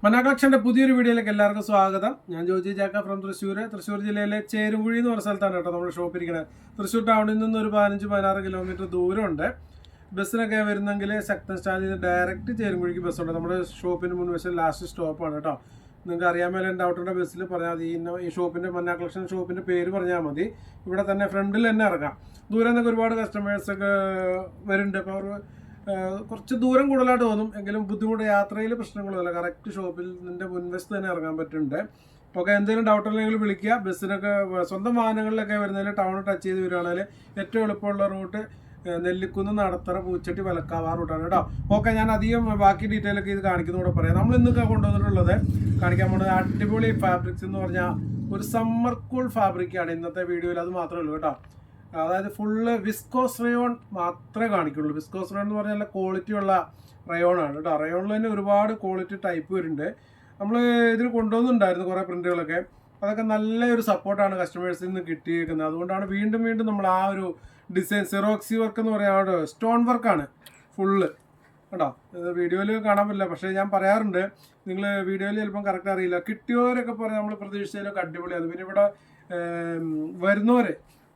മന്ന കളക്ഷൻ്റെ പുതിയൊരു വീഡിയോയിലേക്ക് എല്ലാവർക്കും സ്വാഗതം. ഞാൻ ജോജി ജാക്ക ഫ്രം തൃശ്ശൂർ ജില്ലയിലെ ചേരുംകുഴി എന്ന് പറഞ്ഞ സ്ഥലത്താണ് കേട്ടോ നമ്മുടെ ഷോപ്പ് ഇരിക്കുന്നത്. തൃശ്ശൂർ ടൗണിൽ നിന്ന് ഒരു 15-16 കിലോമീറ്റർ ദൂരമുണ്ട്. ബസ്സിനൊക്കെ വരുന്നെങ്കിൽ ശക്തൻ സ്റ്റാൻഡിൽ നിന്ന് ഡയറക്റ്റ് ചേരുംകുഴിക്ക് ബസ്സുണ്ട്. നമ്മുടെ ഷോപ്പിന് മുൻവശം ലാസ്റ്റ് സ്റ്റോപ്പാണ് കേട്ടോ. നിങ്ങൾക്ക് അറിയാൻ മേലെ ഡൗട്ടിൻ്റെ ബസ്സിൽ പറഞ്ഞാൽ മതി. ഈ ഷോപ്പിൻ്റെ മന്ന കളക്ഷൻ ഷോപ്പിൻ്റെ പേര് പറഞ്ഞാൽ മതി. ഇവിടെ തന്നെ ഫ്രണ്ടിൽ തന്നെ ഇറങ്ങാം. ദൂരെ നിന്നൊക്കെ ഒരുപാട് കസ്റ്റമേഴ്സൊക്കെ വരുന്നുണ്ട്. അപ്പോൾ അവർ കുറച്ച് ദൂരം കൂടുതലായിട്ട് തോന്നും, എങ്കിലും ബുദ്ധിമുട്ട് യാത്രയിൽ പ്രശ്നങ്ങളൊന്നുമില്ല. കറക്റ്റ് ഷോപ്പിൽ നിൻ്റെ മുൻവശത്ത് തന്നെ ഇറങ്ങാൻ പറ്റുന്നുണ്ട്. ഓക്കെ, എന്തെങ്കിലും ഡൗട്ട് ഉണ്ടെങ്കിൽ വിളിക്കുക. ബസ്സിനൊക്കെ സ്വന്തം വാഹനങ്ങളിലൊക്കെ വരുന്നതിൽ ടൗൺ ടച്ച് ചെയ്ത് വരികയാണെങ്കിൽ ഏറ്റവും എളുപ്പമുള്ള റൂട്ട് നെല്ലിക്കുന്ന്, നടത്തറ, പൂച്ചട്ടി, വലക്കാവ് റൂട്ടാണ് കേട്ടോ. ഓക്കെ, ഞാൻ അധികം ബാക്കി ഡീറ്റെയിൽ ഒക്കെ ഇത് കാണിക്കുന്നതോടെ പറയാം. നമ്മൾ ഇന്നൊക്കെ കൊണ്ടുവന്നിട്ടുള്ളത് കാണിക്കാൻ പോകുന്നത് അടിപൊളി ഫാബ്രിക്സ് എന്ന് പറഞ്ഞാൽ ഒരു സമ്മർ കൂൾ ഫാബ്രിക്കാണ് ഇന്നത്തെ വീഡിയോയിൽ. അത് മാത്രമേ ഉള്ളൂ കേട്ടോ. അതായത് ഫുള്ള് വിസ്കോസ് റയോൺ മാത്രമേ കാണിക്കുള്ളൂ. വിസ്കോസ് റയോൺ എന്ന് പറഞ്ഞാൽ നല്ല ക്വാളിറ്റി ഉള്ള റയോണാണ് കേട്ടോ. റയോണിൽ തന്നെ ഒരുപാട് ക്വാളിറ്റി ടൈപ്പ് വരുന്നുണ്ട്. നമ്മൾ ഇതിൽ കൊണ്ടുവന്നിട്ടുണ്ടായിരുന്നു കുറേ പ്രിൻറ്റുകളൊക്കെ. അതൊക്കെ നല്ലൊരു സപ്പോർട്ടാണ് കസ്റ്റമേഴ്സിൽ നിന്ന് കിട്ടിയിരിക്കുന്നത്. അതുകൊണ്ടാണ് വീണ്ടും വീണ്ടും നമ്മൾ ആ ഒരു ഡിസൈൻ സിറോക്സി വർക്ക് എന്ന് പറയാറ് സ്റ്റോൺ വർക്കാണ് ഫുള്ള് കേട്ടോ. വീഡിയോയിൽ കാണാൻ പറ്റില്ല, പക്ഷേ ഞാൻ പറയാറുണ്ട്, നിങ്ങൾ വീഡിയോയിൽ ചിലപ്പം കറക്റ്റ് അറിയില്ല. കിട്ടിയവരൊക്കെ പറഞ്ഞാൽ നമ്മൾ പ്രതീക്ഷിച്ചതിലൊക്കെ അടിപൊളിയാണ്. പിന്നെ ഇവിടെ വരുന്നവർ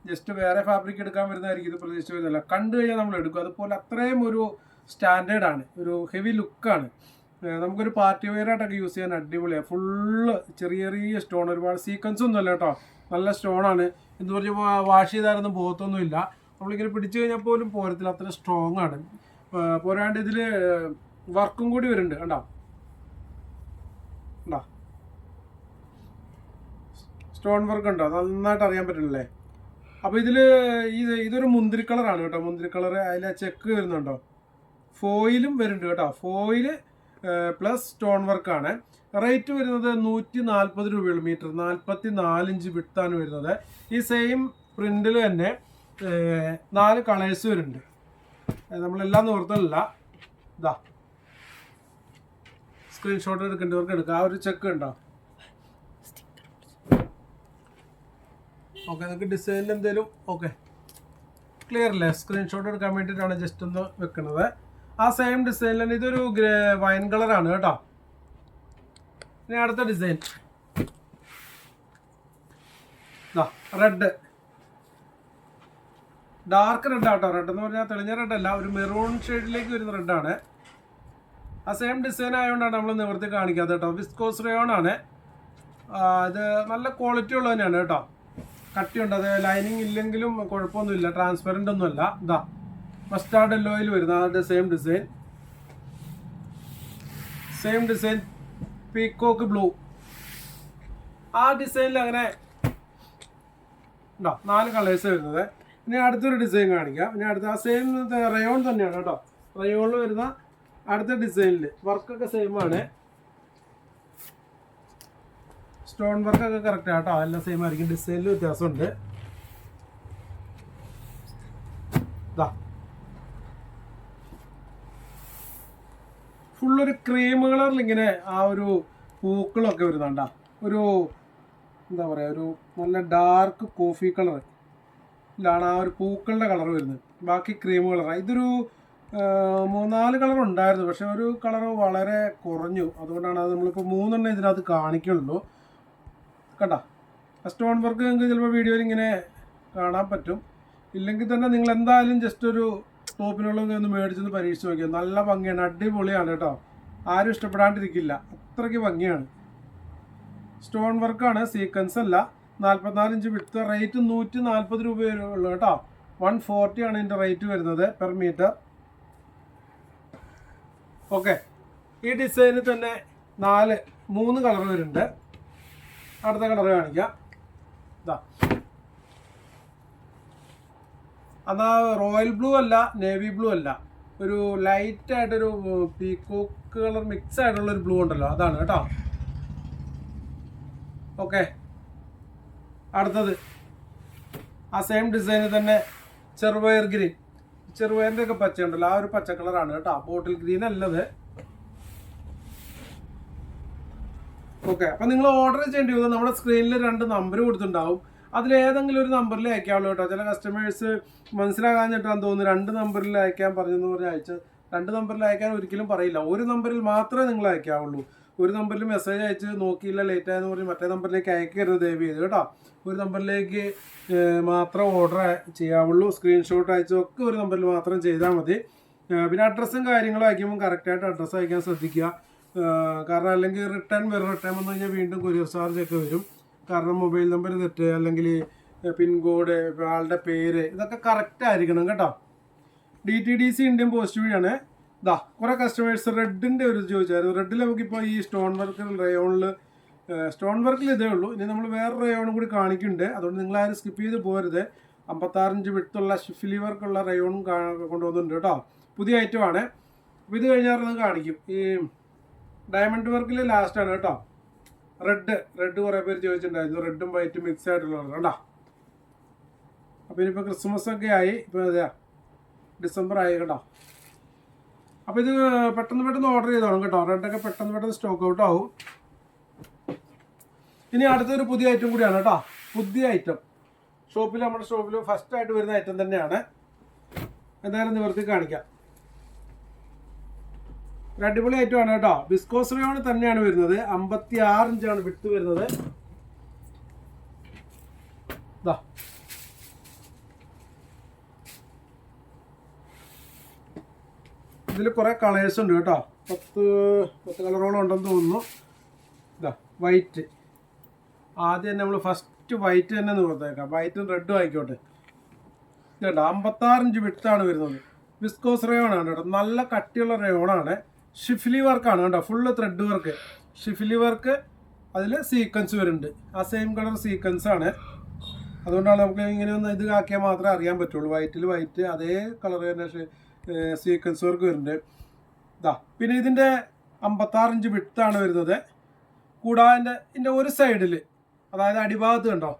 ജസ്റ്റ് വേറെ ഫാബ്രിക് എടുക്കാൻ വരുന്നതായിരിക്കും, ഇത് പ്രതീക്ഷിച്ച് വരുന്നില്ല. കണ്ടു കഴിഞ്ഞാൽ നമ്മൾ എടുക്കും. അതുപോലെ അത്രയും ഒരു സ്റ്റാൻഡേർഡാണ്, ഒരു ഹെവി ലുക്കാണ്. നമുക്കൊരു പാർട്ടി വെയറായിട്ടൊക്കെ യൂസ് ചെയ്യാൻ അടിപൊളിയാണ്. ഫുള്ള് ചെറിയ ചെറിയ സ്റ്റോൺ, ഒരുപാട് സീക്വൻസ് ഒന്നും അല്ല കേട്ടോ. നല്ല സ്റ്റോണാണ്. എന്ന് പറഞ്ഞ് വാഷ് ചെയ്താലൊന്നും പോകത്തൊന്നുമില്ല. നമ്മളിങ്ങനെ പിടിച്ചു കഴിഞ്ഞാൽ പോലും പോരത്തില്ല, അത്ര സ്ട്രോങ് ആണ്. പോരാണ്ട് ഇതിൽ വർക്കും കൂടി വരുന്നുണ്ട് കണ്ടോ. കണ്ടോ സ്റ്റോൺ വർക്ക് ഉണ്ടോ, നന്നായിട്ട് അറിയാൻ പറ്റില്ലേ. അപ്പോൾ ഇതൊരു മുന്തിരി കളറാണ് കേട്ടോ. മുന്തിരി കളർ, അതിൽ ചെക്ക് വരുന്നുണ്ടോ. ഫോയിലും വരുന്നുണ്ട് കേട്ടോ. ഫോയില് പ്ലസ് സ്റ്റോൺ വർക്കാണ്. റേറ്റ് വരുന്നത് 140 രൂപയുള്ളൂ മീറ്റർ. 44 ഇഞ്ച് വിട്ടാണ് വരുന്നത്. ഈ സെയിം പ്രിന്റിൽ തന്നെ 4 കളേഴ്സ് വരുന്നുണ്ട്. നമ്മളെല്ലാം ഓർത്തല്ല. ഇതാ സ്ക്രീൻഷോട്ട് എടുക്കേണ്ടവർക്ക് എടുക്കുക. ആ ഒരു ചെക്ക് ഉണ്ടോ. ഓക്കെ, നിങ്ങൾക്ക് ഡിസൈനിൽ എന്തെങ്കിലും ഓക്കെ ക്ലിയർ അല്ലേ. സ്ക്രീൻഷോട്ട് എടുക്കാൻ വേണ്ടിയിട്ടാണ് ജസ്റ്റ് ഒന്ന് വെക്കുന്നത്. ആ സെയിം ഡിസൈനിൽ തന്നെ ഇതൊരു വൈൻ കളറാണ് കേട്ടോ. ഇനി അടുത്ത ഡിസൈൻ റെഡ്, ഡാർക്ക് റെഡ് ആട്ടോ. റെഡ് എന്ന് പറഞ്ഞാൽ തെളിഞ്ഞ റെഡ് അല്ല, ഒരു മെറൂൺ ഷെയ്ഡിലേക്ക് വരുന്ന റെഡാണ്. ആ സെയിം ഡിസൈൻ ആയതുകൊണ്ടാണ് നമ്മൾ നിവർത്തി കാണിക്കാത്തത് കേട്ടോ. വിസ്കോസ് റയോൺ ആണ്. ഇത് നല്ല ക്വാളിറ്റി ഉള്ളത് തന്നെയാണ് കേട്ടോ. കട്ടിയുണ്ട്, അത് ലൈനിങ് ഇല്ലെങ്കിലും കുഴപ്പമൊന്നുമില്ല. ട്രാൻസ്പെറൻ്റ് ഒന്നുമല്ല. ഇതാ മസ്റ്റാർഡ് യെല്ലോയിൽ വരുന്ന അതിൻ്റെ സെയിം ഡിസൈൻ പീക്കോക്ക് ബ്ലൂ. ആ ഡിസൈനിൽ അങ്ങനെ ഉണ്ടോ 4 കളേഴ്സ് വരുന്നത്. ഇനി അടുത്തൊരു ഡിസൈൻ കാണിക്കാം. ഇനി അടുത്ത ആ സെയിം റയോൺ തന്നെയാണ് കേട്ടോ. റയോണിൽ വരുന്ന അടുത്ത ഡിസൈനിൽ വർക്കൊക്കെ സെയിം ആണ്. സ്റ്റോൺ വർക്കൊക്കെ കറക്റ്റ് ആട്ടോ, എല്ലാം സെയിം ആയിരിക്കും. ഡിസൈനിൽ വ്യത്യാസമുണ്ട്. ഫുള്ളൊരു ക്രീം കളറിൽ ഇങ്ങനെ ആ ഒരു പൂക്കളൊക്കെ വരുന്നുണ്ടാ. ഒരു എന്താ പറയുക, ഒരു നല്ല ഡാർക്ക് കോഫി കളറിലാണ് ആ ഒരു പൂക്കളുടെ കളർ വരുന്നത്. ബാക്കി ക്രീം കളറാണ്. ഇതൊരു 3-4 കളർ ഉണ്ടായിരുന്നു, പക്ഷെ ഒരു കളർ വളരെ കുറഞ്ഞു. അതുകൊണ്ടാണ് അത് നമ്മളിപ്പോൾ 3 ഇതിനകത്ത് കാണിക്കുള്ളൂ കണ്ട. സ്റ്റോൺ വർക്ക് നിങ്ങൾക്ക് ചിലപ്പോൾ വീഡിയോയിൽ ഇങ്ങനെ കാണാൻ പറ്റും. ഇല്ലെങ്കിൽ തന്നെ നിങ്ങൾ എന്തായാലും ജസ്റ്റ് ഒരു ടോപ്പിനുള്ളത് ഒന്ന് മേടിച്ചൊന്ന് പരീക്ഷിച്ച് നോക്കിയാൽ നല്ല ഭംഗിയാണ്, അടിപൊളിയാണ് കേട്ടോ. ആരും ഇഷ്ടപ്പെടാണ്ടിരിക്കില്ല, അത്രയ്ക്ക് ഭംഗിയാണ്. സ്റ്റോൺ വർക്കാണ്, സീക്വൻസ് അല്ല. 44 ഇഞ്ച് വിട്ട്. റേറ്റ് 140 രൂപയുള്ളൂ കേട്ടോ. 140 ആണ് ഇതിൻ്റെ റേറ്റ് വരുന്നത് പെർ മീറ്റർ. ഓക്കെ, ഈ ഡിസൈനിൽ തന്നെ 3 കളർ വരുന്നുണ്ട്. അടുത്ത കളർ കാണിക്കാം. ഇതാ എന്നാ റോയൽ ബ്ലൂ അല്ല, നേവി ബ്ലൂ അല്ല, ഒരു ലൈറ്റായിട്ടൊരു പീക്കോക്ക് കളർ മിക്സ് ആയിട്ടുള്ളൊരു ബ്ലൂ ഉണ്ടല്ലോ, അതാണ് കേട്ടോ. ഓക്കെ, അടുത്തത് ആ സെയിം ഡിസൈനിൽ തന്നെ ചെറുപയർ ഗ്രീൻ. ചെറുപയറിൻ്റെ ഒക്കെ പച്ച ഉണ്ടല്ലോ, ആ ഒരു പച്ച കളറാണ് കേട്ടോ. ബോട്ടിൽ ഗ്രീൻ അല്ലത്. ഓക്കെ, അപ്പം നിങ്ങൾ ഓർഡർ ചെയ്യേണ്ടി വന്നത് നമ്മുടെ സ്ക്രീനിൽ 2 നമ്പർ കൊടുത്തിട്ടുണ്ടാവും. അതിലേതെങ്കിലും ഒരു നമ്പറിൽ അയക്കാവുള്ളൂ കേട്ടോ. ചില കസ്റ്റമേഴ്സ് മനസ്സിലാകാഞ്ഞിട്ടാന്ന് തോന്നുന്നു 2 നമ്പറിൽ അയക്കാൻ പറഞ്ഞെന്ന് പറഞ്ഞ് അയച്ച് 2 നമ്പറിൽ അയക്കാൻ ഒരിക്കലും പറയില്ല. ഒരു നമ്പറിൽ മാത്രമേ നിങ്ങൾ അയക്കാവുള്ളൂ. ഒരു നമ്പറിൽ മെസ്സേജ് അയച്ച് നോക്കിയില്ല ലേറ്റ് ആയെന്ന് പറഞ്ഞ് മറ്റേ നമ്പറിലേക്ക് അയക്കരുത് ദയവ് ചെയ്ത് കേട്ടോ. ഒരു നമ്പറിലേക്ക് മാത്രം ഓർഡർ ചെയ്യാവുള്ളൂ. സ്ക്രീൻഷോട്ട് അയച്ചൊക്കെ ഒരു നമ്പറിൽ മാത്രം ചെയ്താൽ മതി. പിന്നെ അഡ്രസ്സും കാര്യങ്ങളും അയക്കുമ്പോൾ കറക്റ്റായിട്ട് അഡ്രസ്സ് അയക്കാൻ ശ്രദ്ധിക്കുക. കാരണം അല്ലെങ്കിൽ റിട്ടേൺ വന്നു കഴിഞ്ഞാൽ വീണ്ടും കൊറിയർ ചാർജ് ഒക്കെ വരും. കാരണം മൊബൈൽ നമ്പർ തെറ്റ്, അല്ലെങ്കിൽ പിൻകോഡ്, ആളുടെ പേര്, ഇതൊക്കെ കറക്റ്റ് ആയിരിക്കണം കേട്ടോ. DTDC ഇന്ത്യൻ പോസ്റ്റ് വഴിയാണ്. കുറേ കസ്റ്റമേഴ്സ് റെഡിൻ്റെ ഒരു ചോദിച്ചായിരുന്നു. റെഡിൽ നമുക്കിപ്പോൾ ഈ സ്റ്റോൺ വർക്കിൽ ഇതേ ഉള്ളൂ. ഇനി നമ്മൾ വേറെ റയോണും കൂടി കാണിക്കുന്നുണ്ട്. അതുകൊണ്ട് നിങ്ങളാരും സ്കിപ്പ് ചെയ്ത് പോരുത്. 56 ഇഞ്ച് വിട്ടുള്ള ഷിഫ്ലി വർക്കുള്ള റയോണും കൊണ്ടുവന്നിട്ടുണ്ട് കേട്ടോ. പുതിയ ഐറ്റമാണ്. അപ്പോൾ ഇത് കഴിഞ്ഞാൽ കാണിക്കും. ഈ ഡയമണ്ട് വർക്കിൽ ലാസ്റ്റാണ് കേട്ടോ. റെഡ് കുറേ പേര് ചോദിച്ചിട്ടുണ്ടായിരുന്നു. റെഡും വൈറ്റും മിക്സ് ആയിട്ടുള്ളത് കേട്ടോ. അപ്പോൾ ഇനിയിപ്പോൾ ക്രിസ്മസ് ഒക്കെ ആയി, ഇപ്പോൾ അതെയാ ഡിസംബർ ആയി കേട്ടോ. അപ്പോൾ ഇത് പെട്ടെന്ന് ഓർഡർ ചെയ്തോളും കേട്ടോ. റെഡൊക്കെ പെട്ടെന്ന് സ്റ്റോക്ക് ഔട്ട് ആവും. ഇനി അടുത്തൊരു പുതിയ ഐറ്റം കൂടിയാണ് കേട്ടോ. പുതിയ ഐറ്റം നമ്മുടെ ഷോപ്പിൽ ഫസ്റ്റ് ആയിട്ട് വരുന്ന ഐറ്റം തന്നെയാണ്. എന്തായാലും നിവർത്തി കാണിക്കാം. ഒരു അടിപൊളി ഐറ്റമാണ് കേട്ടോ. വിസ്കോസ് റയോൺ തന്നെയാണ് വരുന്നത്. 56 ഇഞ്ചാണ് വിട്ട് വരുന്നത്. ഇതിൽ കുറേ കളേഴ്സ് ഉണ്ട് കേട്ടോ. 10 കളറോളം ഉണ്ടെന്ന് തോന്നുന്നു. വൈറ്റ് ആദ്യം നമ്മൾ ഫസ്റ്റ് വൈറ്റ് തന്നെ നിവർത്തേക്കാം. വൈറ്റും റെഡും ആയിക്കോട്ടെ. ഇതുണ്ട് 56 ഇഞ്ച് വിട്ടാണ് വരുന്നത്. വിസ്കോസ് റയോണാണ് കേട്ടോ. നല്ല കട്ടിയുള്ള റയോണാണ്. ഷിഫ്ലി വർക്കാണ് കേട്ടോ. Full thread work, Schiffli work. അതിൽ സീക്വൻസ് വരുന്നുണ്ട്. ആ സെയിം കളർ സീക്വൻസ് ആണ്. അതുകൊണ്ടാണ് നമുക്ക് ഇങ്ങനെ ഒന്ന് ഇത് ആക്കിയാൽ മാത്രമേ അറിയാൻ പറ്റുള്ളൂ. വൈറ്റിൽ വൈറ്റ് അതേ കളർ തന്നെ സീക്വൻസ് വർക്ക് വരുന്നുണ്ട്. പിന്നെ ഇതിൻ്റെ 56 ഇഞ്ച് വിട്ടാണ് വരുന്നത്. കൂടാതെ ഇതിൻ്റെ ഒരു സൈഡിൽ, അതായത് അടിഭാഗത്ത് കണ്ടോ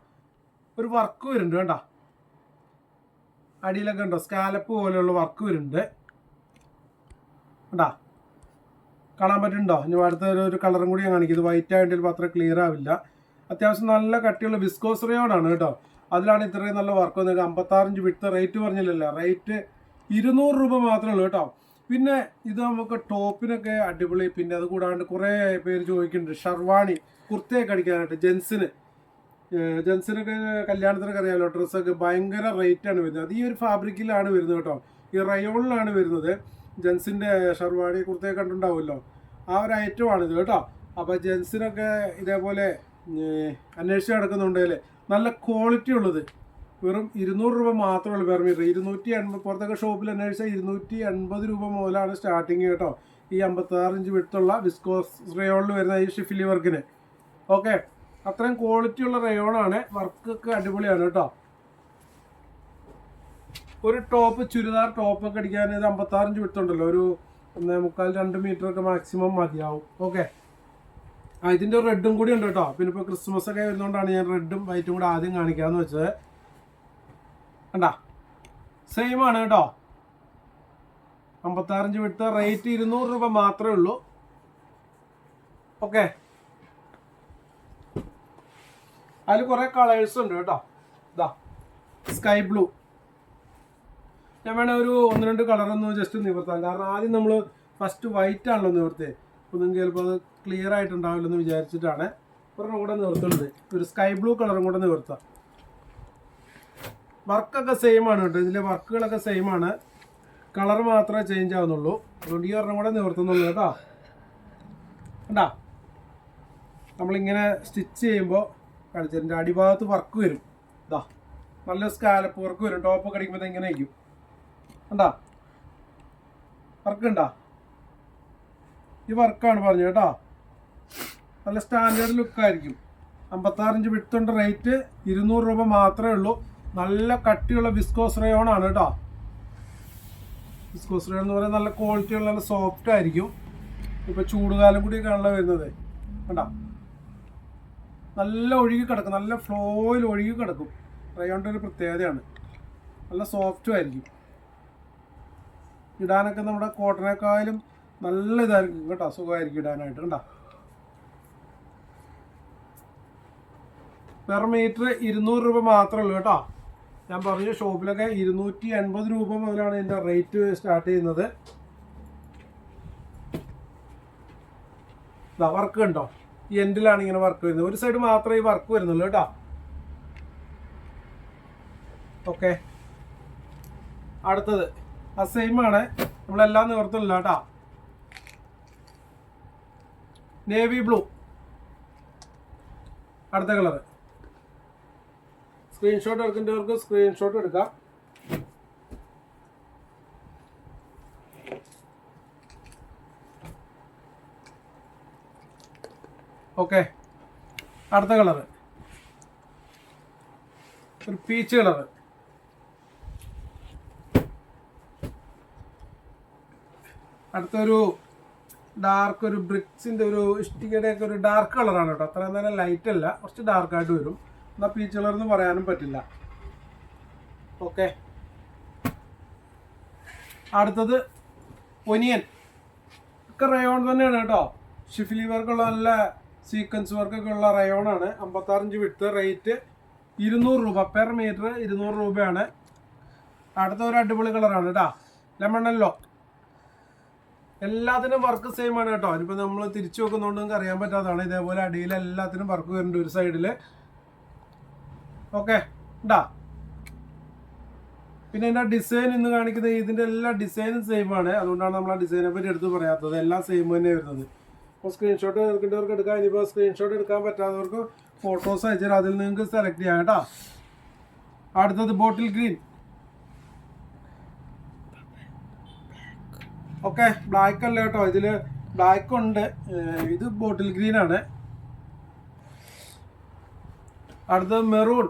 ഒരു വർക്ക് വരുന്നുണ്ട് കേട്ടോ. അടിയിലൊക്കെ ഉണ്ടോ സ്കാലപ്പ് പോലെയുള്ള വർക്ക് വരുന്നുണ്ട് കേട്ടോ. കാണാൻ പറ്റുന്നുണ്ടോ? ഇനി അടുത്ത ഒരു കളറും കൂടി ഞാൻ കാണിക്കും. ഇത് വൈറ്റ് ആയിട്ട് ചിലപ്പോൾ അത്ര ക്ലിയർ ആവില്ല. അത്യാവശ്യം നല്ല കട്ടിയുള്ള വിസ്കോസ് റയോണാണ് കേട്ടോ. അതിലാണ് ഇത്രയും നല്ല വർക്ക് വന്നത്. 56 ഇഞ്ച് വിട്ട് റേറ്റ് പറഞ്ഞില്ലല്ലോ. റേറ്റ് 200 രൂപ മാത്രമേ ഉള്ളൂ കേട്ടോ. പിന്നെ ഇത് നമുക്ക് ടോപ്പിനൊക്കെ അടിപൊളി. പിന്നെ അത് കൂടാണ്ട് കുറേ പേര് ചോദിക്കുന്നുണ്ട് ഷർവാണി കുർത്തയൊക്കെ അടിക്കാനായിട്ട്. ജെൻസിനൊക്കെ കല്യാണത്തിനൊക്കെ അറിയാമല്ലോ, ഡ്രസ്സൊക്കെ ഭയങ്കര റേറ്റാണ് വരുന്നത്. അത് ഈ ഒരു ഫാബ്രിക്കിലാണ് വരുന്നത് കേട്ടോ. ഈ റയോണിലാണ് വരുന്നത്. ജെൻസിൻ്റെ ഷർവാണി കുർത്തയൊക്കെ കണ്ടിട്ടുണ്ടാവുമല്ലോ, ആ ഒരു ഐറ്റമാണിത് കേട്ടോ. അപ്പോൾ ജെൻസിനൊക്കെ ഇതേപോലെ അന്വേഷിച്ച് നടക്കുന്നുണ്ടെങ്കിൽ നല്ല ക്വാളിറ്റി ഉള്ളത് വെറും 200 രൂപ മാത്രമേ ഉള്ളൂ പെർ മീറ്റർ. 280 പുറത്തൊക്കെ ഷോപ്പിൽ അന്വേഷിച്ചാൽ 280 രൂപ മുതലാണ് സ്റ്റാർട്ടിങ് കേട്ടോ. ഈ 56 ഇഞ്ച് വിട്ടുള്ള വിസ്കോസ് റയോണിൽ വരുന്ന ഈ ഷിഫ്ലി വർക്കിന്. ഓക്കെ, അത്രയും ക്വാളിറ്റി ഉള്ള റയോണാണ്. വർക്കൊക്കെ അടിപൊളിയാണ് കേട്ടോ. ഒരു ടോപ്പ്, ചുരിദാർ ടോപ്പൊക്കെ അടിക്കാൻ ഇത് 56 ഇഞ്ച് വിട്ടുണ്ടല്ലോ. ഒരു 1.25-2 മീറ്ററൊക്കെ മാക്സിമം മതിയാവും. ഓക്കെ, ഇതിൻ്റെ റെഡും കൂടി ഉണ്ട് കേട്ടോ. പിന്നെ ഇപ്പോൾ ക്രിസ്മസ് ഒക്കെ വരുന്നതുകൊണ്ടാണ് ഞാൻ റെഡും വൈറ്റും കൂടെ ആദ്യം കാണിക്കാമെന്ന് വെച്ചത്. കണ്ടാ, സെയിം ആണ് കേട്ടോ. 56 ഇഞ്ച് വിട്ട് റേറ്റ് 200 രൂപ മാത്രമേ ഉള്ളൂ. ഓക്കെ, അതിൽ കുറേ കളേഴ്സ് ഉണ്ട് കേട്ടോ. Sky blue. ഞാൻ വേണേൽ ഒരു 1-2 കളറൊന്ന് ജസ്റ്റ് നിവർത്താം. കാരണം ആദ്യം നമ്മൾ ഫസ്റ്റ് വൈറ്റ് ആണല്ലോ നിവർത്തേ. അപ്പോൾ നിങ്ങൾക്ക് ചിലപ്പോൾ അത് ക്ലിയർ ആയിട്ടുണ്ടാവില്ലെന്ന് വിചാരിച്ചിട്ടാണ് ഒരെണ്ണം കൂടെ നിവർത്തുന്നത്. ഒരു സ്കൈ ബ്ലൂ കളറും കൂടെ നിവർത്താം. വർക്കൊക്കെ സെയിം ആണ് കേട്ടോ. ഇതിലെ വർക്കുകളൊക്കെ സെയിം ആണ്, കളർ മാത്രമേ ചേഞ്ച് ആവുന്നുള്ളൂ. അതുകൊണ്ട് ഈ ഒരെണ്ണം കൂടെ നിവർത്തുന്നുള്ളൂ കേട്ടോ. കണ്ടാ, നമ്മളിങ്ങനെ സ്റ്റിച്ച് ചെയ്യുമ്പോൾ കളിച്ചതിൻ്റെ അടിഭാഗത്ത് വർക്ക് വരും. നല്ല സ്കാലപ്പ് വർക്ക് വരും. ടോപ്പൊക്കെ അടിക്കുമ്പോൾ ഇങ്ങനെ ആയിരിക്കും. കണ്ടാ, വർക്ക് ഉണ്ടോ? ഈ വർക്കാണ് പറഞ്ഞു കേട്ടോ. നല്ല സ്റ്റാൻഡേർഡ് ലുക്കായിരിക്കും. 56 ഇഞ്ച് വിട്ടുണ്ട്. റേറ്റ് 200 രൂപ മാത്രമേ ഉള്ളൂ. നല്ല കട്ടിയുള്ള വിസ്കോസ് റയോണാണ് കേട്ടോ. വിസ്കോസ് റയോൺ എന്ന് പറയുന്നത് നല്ല ക്വാളിറ്റിയുള്ള നല്ല സോഫ്റ്റ് ആയിരിക്കും. ഇപ്പോൾ ചൂടുകാലം കൂടി കാണാൻ വരുന്നത് കണ്ടോ. നല്ല ഒഴുകി കിടക്കും, നല്ല ഫ്ലോയിൽ ഒഴുകി കിടക്കും. റയോണിൻ്റെ ഒരു പ്രത്യേകതയാണ്. നല്ല സോഫ്റ്റും ആയിരിക്കും. ഇടാനൊക്കെ നമ്മുടെ കോട്ടനേക്കാളും നല്ല ഇതായിരിക്കും കേട്ടോ. സുഖമായിരിക്കും ഇടാനായിട്ട്. കണ്ടോ, പെർ മീറ്റർ 200 രൂപ മാത്രമേ ഉള്ളൂ കേട്ടോ. ഞാൻ പറഞ്ഞു ഷോപ്പിലൊക്കെ 280 രൂപ മുതലാണ് ഇതിൻ്റെ റേറ്റ് സ്റ്റാർട്ട് ചെയ്യുന്നത്. വർക്ക് കണ്ടോ, ഈ എൻഡിലാണ് ഇങ്ങനെ വർക്ക് വരുന്നത്. ഒരു സൈഡ് മാത്രമേ ഈ വർക്ക് വരുന്നുള്ളൂ കേട്ടോ. ഓക്കെ, അടുത്തത് ആ സെയിം ആണ്, നമ്മളെല്ലാം നിവർത്തുന്നില്ല കേട്ടോ. നേവി ബ്ലൂ അടുത്ത കളറ്. സ്ക്രീൻഷോട്ട് എടുക്കേണ്ടവർക്ക് സ്ക്രീൻഷോട്ട് എടുക്കാം. ഓക്കെ, അടുത്ത കളറ് ഒരു പീച്ച് കളറ്. അടുത്തൊരു ഡാർക്ക്, ഒരു ബ്രിക്സിൻ്റെ ഒരു ഇഷ്ടികയുടെ ഒക്കെ ഒരു ഡാർക്ക് കളറാണ് കേട്ടോ. അത്രയും തന്നെ ലൈറ്റ് അല്ല, കുറച്ച് ഡാർക്കായിട്ട് വരും. എന്നാൽ പീച്ച് കളർ എന്ന് പറയാനും പറ്റില്ല. ഓക്കെ, അടുത്തത് ഒനിയൻ. ഒക്കെ റയോൺ തന്നെയാണ് കേട്ടോ. ഷിഫിലി വർക്കുള്ള നല്ല സീക്വൻസ് വർക്കൊക്കെ ഉള്ള റയോണാണ്. 56 ഇഞ്ച് വിട്ട്, റേറ്റ് 200 രൂപ പെർ മീറ്റർ, 200 രൂപയാണ്. അടുത്ത ഒരു അടിപൊളി കളറാണ് കേട്ടോ, ലെമൺ യെല്ലോ. എല്ലാത്തിനും വർക്ക് സെയിം ആണ് കേട്ടോ. ഇനിയിപ്പോൾ നമ്മൾ തിരിച്ചു വെക്കുന്നതുകൊണ്ട് നിങ്ങൾക്ക് അറിയാൻ പറ്റാത്തതാണ്. ഇതേപോലെ അടിയിൽ എല്ലാത്തിനും വർക്ക് വരുന്നുണ്ട് ഒരു സൈഡിൽ. ഓക്കെ ഉണ്ടാ. പിന്നെ ഇതിൻ്റെ ഡിസൈൻ ഇന്ന് കാണിക്കുന്നത് ഇതിൻ്റെ എല്ലാ ഡിസൈനും സെയിം ആണ്. അതുകൊണ്ടാണ് നമ്മൾ ആ ഡിസൈനെ പറ്റി എടുത്ത് പറയാത്തത്. എല്ലാം സെയിം തന്നെ വരുന്നത്. അപ്പോൾ സ്ക്രീൻഷോട്ട് എടുക്കേണ്ടവർക്ക് എടുക്കാം. ഇനിയിപ്പോൾ സ്ക്രീൻഷോട്ട് എടുക്കാൻ പറ്റാത്തവർക്ക് ഫോട്ടോസ് അയച്ചാൽ അതിൽ നിങ്ങൾക്ക് സെലക്ട് ചെയ്യാം കേട്ടോ. അടുത്തത് ബോട്ടിൽ ഗ്രീൻ. ഓക്കെ, ബ്ലാക്ക് അല്ല കേട്ടോ, ഇതിൽ ബ്ലാക്ക് ഉണ്ട്. ഇത് ബോട്ടിൽ ഗ്രീൻ ആണ്. അടുത്തത് മെറൂൺ,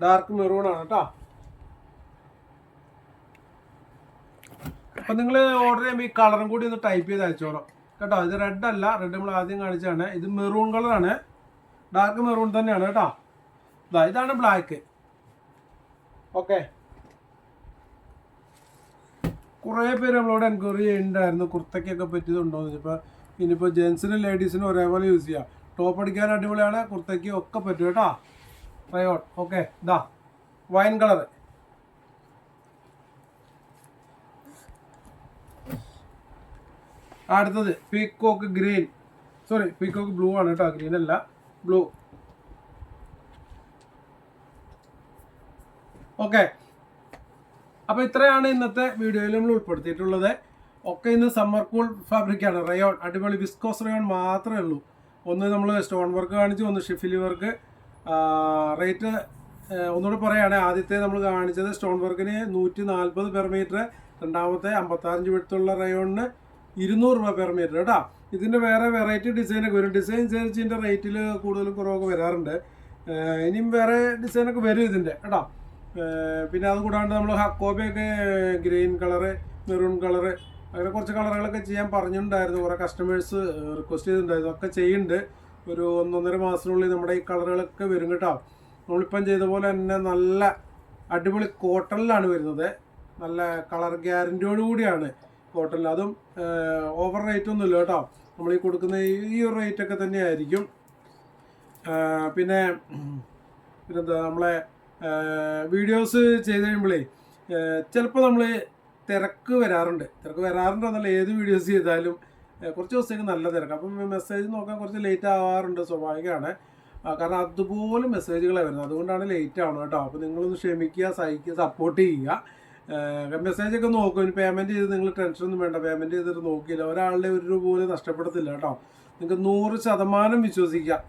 ഡാർക്ക് മെറൂൺ ആണ് കേട്ടോ. അപ്പം നിങ്ങൾ ഓർഡർ ചെയ്യുമ്പോൾ ഈ കളറും കൂടി ഒന്ന് ടൈപ്പ് ചെയ്ത് അയച്ചോളാം കേട്ടോ. ഇത് റെഡ് അല്ല, റെഡ് നമ്മൾ ആദ്യം കാണിച്ചാണ്. ഇത് മെറൂൺ കളറാണ്, ഡാർക്ക് മെറൂൺ തന്നെയാണ് കേട്ടോ. ഇതാണ് ബ്ലാക്ക്. ഓക്കെ, കുറേ പേര് നമ്മളോട് എൻക്വയറി ചെയ്യുന്നുണ്ടായിരുന്നു കുർത്തയ്ക്കൊക്കെ പറ്റിയതുണ്ടോ എന്ന്. ഇപ്പോൾ ഇനിയിപ്പോൾ ജെൻസിനും ലേഡീസിനും ഒരേപോലെ യൂസ് ചെയ്യാം. ടോപ്പ് അടിക്കാൻ അടിപൊളിയാണ്, കുർത്തയ്ക്ക് ഒക്കെ പറ്റും കേട്ടോ. റയോൺ. ഓക്കെ, ഇതാ വൈൻ കളർ. അടുത്തത് peacock green, sorry peacock blue ആണ് കേട്ടോ, ഗ്രീൻ അല്ല, ബ്ലൂ. ഓക്കെ, അപ്പോൾ ഇത്രയാണ് ഇന്നത്തെ വീഡിയോയിൽ നമ്മൾ ഉൾപ്പെടുത്തിയിട്ടുള്ളത്. ഒക്കെ ഇന്ന് സമ്മർ കൂൾ ഫാബ്രിക്കാണ്, റയോൺ. അടിപൊളി വിസ്കോസ് റയോൺ മാത്രമേ ഉള്ളൂ. ഒന്ന് നമ്മൾ സ്റ്റോൺ വർക്ക് കാണിച്ചു, ഒന്ന് ഷിഫിലി വർക്ക്. റേറ്റ് ഒന്നുകൂടെ പറയുകയാണ്. ആദ്യത്തെ നമ്മൾ കാണിച്ചത് സ്റ്റോൺ വർക്കിന് 140 പെർ മീറ്റർ, രണ്ടാമത്തെ 56 വിടുത്തുള്ള റയോണിന് 200 രൂപ പെർ മീറ്റർ കേട്ടോ. ഇതിൻ്റെ വേറെ വെറൈറ്റി ഡിസൈനൊക്കെ വരും. ഡിസൈൻ അനുസരിച്ച് ഇതിൻ്റെ റേറ്റിൽ കൂടുതലും കുറവൊക്കെ വരാറുണ്ട്. ഇനിയും വേറെ ഡിസൈനൊക്കെ വരും ഇതിൻ്റെ കേട്ടോ. പിന്നെ അത് കൂടാണ്ട് നമ്മൾ ഹക്കോബയൊക്കെ ഗ്രീൻ കളറ്, മെറൂൺ കളറ്, അങ്ങനെ കുറച്ച് കളറുകളൊക്കെ ചെയ്യാൻ പറഞ്ഞിട്ടുണ്ടായിരുന്നു. കുറേ കസ്റ്റമേഴ്സ് റിക്വസ്റ്റ് ചെയ്തിട്ടുണ്ടായിരുന്നു. ഒക്കെ ചെയ്യുന്നുണ്ട്. ഒരു 1-1.5 മാസത്തിനുള്ളിൽ നമ്മുടെ ഈ കളറുകളൊക്കെ വരും കേട്ടോ. നമ്മളിപ്പം ചെയ്ത പോലെ തന്നെ നല്ല അടിപൊളി കോട്ടണിലാണ് വരുന്നത്. നല്ല കളർ ഗ്യാരൻറ്റിയോട് കൂടിയാണ് കോട്ടണിൽ. അതും ഓവർ റേറ്റ് ഒന്നുമില്ല കേട്ടോ. നമ്മൾ ഈ കൊടുക്കുന്ന ഈ ഒരു റേറ്റൊക്കെ തന്നെ ആയിരിക്കും. പിന്നെന്താ നമ്മളെ വീഡിയോസ് ചെയ്ത് കഴിയുമ്പോഴേ ചിലപ്പോൾ നമ്മൾ തിരക്ക് വരാറുണ്ടെന്നല്ല, ഏത് വീഡിയോസ് ചെയ്താലും കുറച്ച് ദിവസത്തേക്ക് നല്ല തിരക്ക്. അപ്പം മെസ്സേജ് നോക്കാൻ കുറച്ച് ലേറ്റ് ആവാറുണ്ട്, സ്വാഭാവികമാണ്. കാരണം അതുപോലെ മെസ്സേജുകളാണ് വരുന്നത്, അതുകൊണ്ടാണ് ലേറ്റ് ആവണം കേട്ടോ. അപ്പോൾ നിങ്ങളൊന്ന് ക്ഷമിക്കുക, സഹിക്കുക, സപ്പോർട്ട് ചെയ്യുക. മെസ്സേജൊക്കെ നോക്കും. ഇനി പേയ്മെൻറ്റ് ചെയ്ത് നിങ്ങൾ ടെൻഷനൊന്നും വേണ്ട. പേയ്മെൻറ്റ് ചെയ്തിട്ട് നോക്കിയില്ല, ഒരാളുടെ ഒരു രൂപ പോലും നഷ്ടപ്പെടത്തില്ല കേട്ടോ. നിങ്ങൾക്ക് 100% വിശ്വസിക്കാം.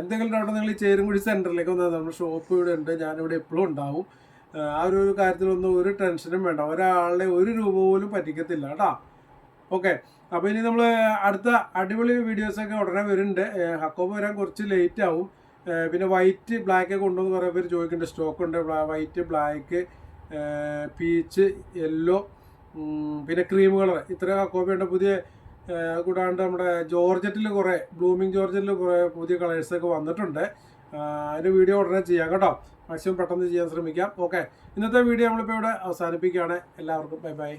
എന്തെങ്കിലും ഡൗട്ട് നിങ്ങൾ ഈ ചേരുംകുഴി സെൻറ്ററിലേക്ക് വന്നാൽ നമ്മുടെ ഷോപ്പ് ഇവിടെ ഉണ്ട്, ഞാനിവിടെ എപ്പോഴും ഉണ്ടാവും. ആ ഒരു കാര്യത്തിലൊന്നും ഒരു ടെൻഷനും വേണ്ട. ഒരാളുടെ ഒരു രൂപ പോലും പറ്റിക്കത്തില്ല കേട്ടോ. ഓക്കെ, അപ്പോൾ ഇനി നമ്മൾ അടുത്ത അടിപൊളി വീഡിയോസൊക്കെ ഉടനെ വരുന്നുണ്ട്. ഹക്കോബ് വരാൻ കുറച്ച് ലേറ്റ് ആവും. പിന്നെ വൈറ്റ് ബ്ലാക്ക് കൊണ്ടുവന്ന് കുറേ പേര് ചോദിക്കുന്നുണ്ട്. സ്റ്റോക്ക് ഉണ്ട്, വൈറ്റ്, ബ്ലാക്ക്, പീച്ച്, യെല്ലോ, പിന്നെ ക്രീം കളർ. ഇത്ര ഹക്കോബയുണ്ട്. പുതിയ കൂടാണ്ട് നമ്മുടെ ജോർജറ്റിൽ കുറേ ബ്ലൂമിങ് ജോർജറ്റിൽ കുറേ പുതിയ കളേഴ്സൊക്കെ വന്നിട്ടുണ്ട്. അതിൻ്റെ വീഡിയോ ഉടനെ ചെയ്യാം കേട്ടോ. മാക്സിമം പെട്ടെന്ന് ചെയ്യാൻ ശ്രമിക്കാം. ഓക്കെ, ഇന്നത്തെ വീഡിയോ നമ്മളിപ്പോൾ ഇവിടെ അവസാനിപ്പിക്കുകയാണ്. എല്ലാവർക്കും ബൈ ബൈ.